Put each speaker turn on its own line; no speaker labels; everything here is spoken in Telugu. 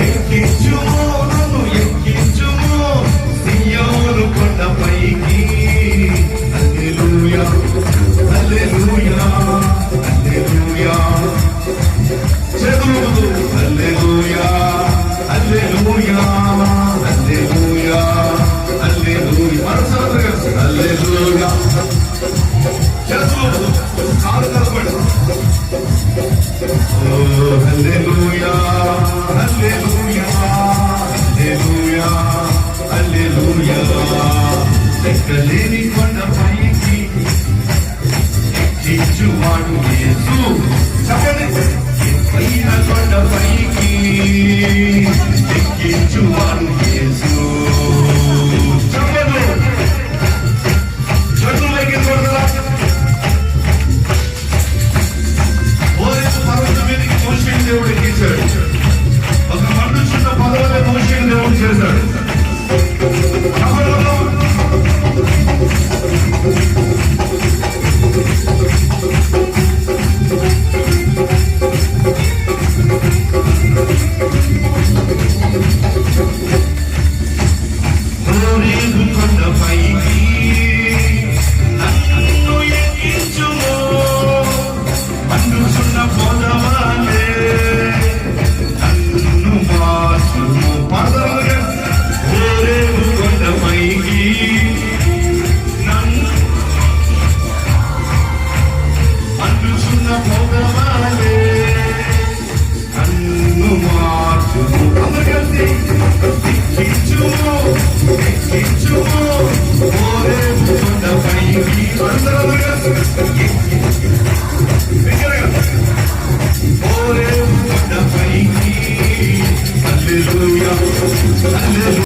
ఎక్కించుము నన్ను ఎక్కించుము సియోను కొండపైకి. హల్లెలూయా హల్లెలూయా హల్లెలూయా. చేతులు హల్లెలూయా హల్లెలూయా హల్లెలూయా హల్లెలూయా. మరోసారి కలిసి హల్లెలూయా. చేతులు కాలు కలపండి. హల్లెలూయా హల్లెలూయా హల్లెలూయా హల్లెలూయా. ఎక్కలేని కొండపైకి ఎక్కించువాడు యేసు. చెప్పండి. ఎక్కైన కొండపైకి ఎక్కించువాడు యేసు. చెప్పండి. చేతులకి కొడతారా? మోషేని దేవుడు ఎక్కించాడు. ఒక మనుషున్న పదవులే మోషేని దేవుడు చేశాడు. కొండపైకి నన్ను ఎక్కించుము మనుషున్న పదవాలే నన్ను మార్చుము. పదవులుగా ఓరేవు కొండపైకి నన్ను మనుషున్న పదవాలే నన్ను మార్చుము. అందరూ కలిసి ఎక్కించుము ఎక్కించుము ఓరేవు కొండపైకి. అందరూ కలిసి ఓరేవు కొండపైకి. హల్లెలూయా హల్లెలూయా.